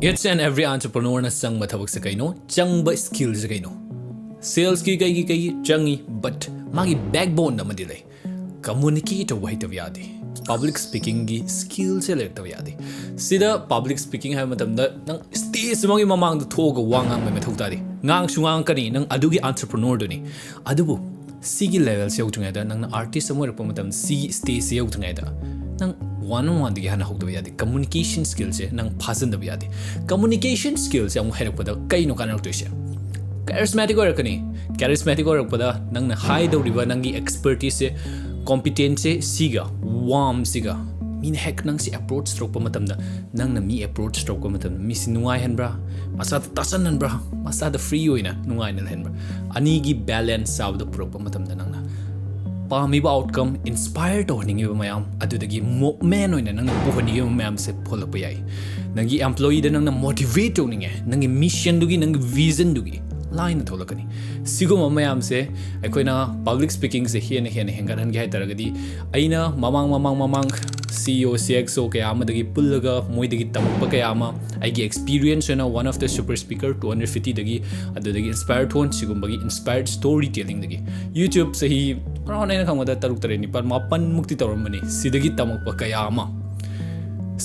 It's an every entrepreneur na sang mathabak sa kaino, chang ba skills sa kaino. Sales ki kai changi, but magi backbone na madilay. Communicate wa hitaw yadi. Public speaking gi skills se lektaw yadi. Sida public speaking hai matamda nang stage mangi mamang da thoga wangang mai mathau tadi. Ngang sungang kani nang adugi entrepreneur do ni. Adubu sigi level se yautunga da nang artist amor pa matam sigi stage se yautunga da. Nang one-on-one digi hana hokdo yadi. Communication skills se nang phasan da yadi. Communication skills se amu herak pada kai no kanak to se. Charismatic or kani. Charismatic or pada nang na high do riba nangi expertise se competence siga warm siga min hek nang si approach stroke pa matam da nang na mi approach stroke pa matam mi sinungai hen bra masa tasan nan bra masa da free oina nungai na hen bra ani gi balance saw da pro pa matam da nang na pa mi ba outcome inspired to ningi ba mayam adu da gi man oina nang na buhani gi mayam se phol pa yai nang gi employee da nang na motivate to ninge nang gi mission du gi nang vision du gi line tholakani siguma mayam se akoina public speaking se hian hengan han gai taragadi aina mamang CEO CXO kaya amadagi pullaga moidagi tampa kaya ama aigi experience na one of the super speaker 250 dagi adudagi inspired tone sigumbagi inspired storytelling dagi YouTube se hi around aina khamada taruk tare ni par mapan mukti tawramani sidagi tamakpa kaya ama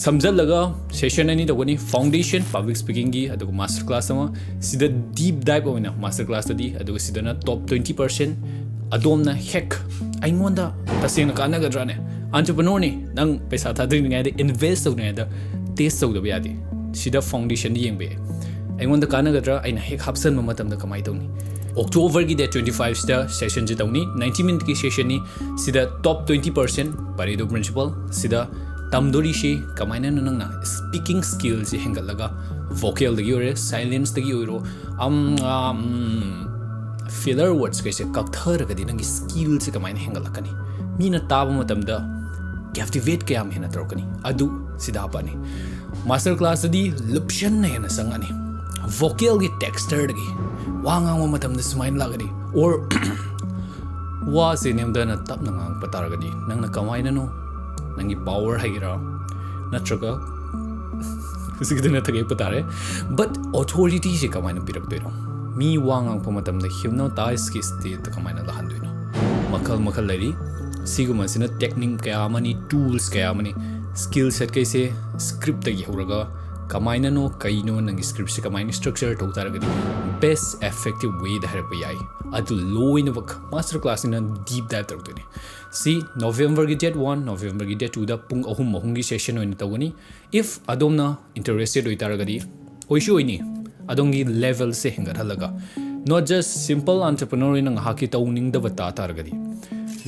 samjalaga session ani dogani foundation public speaking gi adugo masterclass ama sida deep dive oina masterclass tadi adugo sidana top 20% adomna hack aingonda tasena kana gadrane entrepreneur ni nang pesa thadring ngai de invest so ngai da test so da yadi sida foundation di yengbe aingonda kana gadra aina hack hapsan ma matam da kamai tawni October gi day 25 sta session ji tawni 90 minute ki session ni sida top 20% parido principle sida tamdori she kamaina nang na speaking skills hengalaga vocal dagi ore silence dagi oro filler words kaise kakthar gadi nang skills kamaina hengalakani mina taba matamda captivate kayam hena trokani adu sida pani master class di luption na hena sangani vocal gi texture dagi wangang matamda sumain lagadi or wa se nemda na tap na ngang pataragadi nang na kamaina no nangi power hagira natraga sigidna thage patare but authority se kamaina pirak doino mi wangang pamatam da hypnotize ki state ta kamaina lahan doino makal lari siguma sina technique kaya mani tools kaya mani skill set kaise script ta gi horaga kamaina no kaino nangi script se kamaina structure to taragadi best effective way da harpa yai adu low in work master class in deep dive taragdoni see November gi date 1 November gi date 2 da pung ahum gi session oina tawani if adomna interested oi taragadi oishu oini adongi level se hengar halaga not just simple entrepreneur in haki tawning da bata taragadi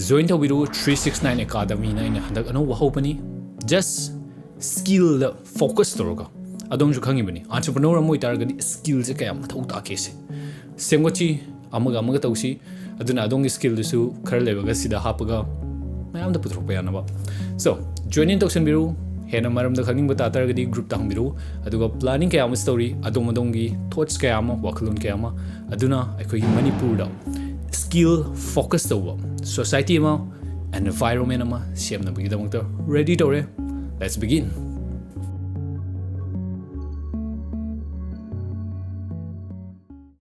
join the wiru 369 academy na ina handak ano wahopani just skill focus toroga adong ju khangi bani entrepreneur amoi taragadi skills se kaya mathau ta kese semgochi amaga tausi aduna adong skill du su khar lebaga sida hapaga mayam da puthropa yanaba so join in toxin biru hena maram da khanging bata taragadi group ta hangbiru aduga planning kaya am story adongi thoughts kaya am wakalun kaya am aduna akhoi Manipur da skill focus over society ma environment ma semna bagi damang ready tore let's begin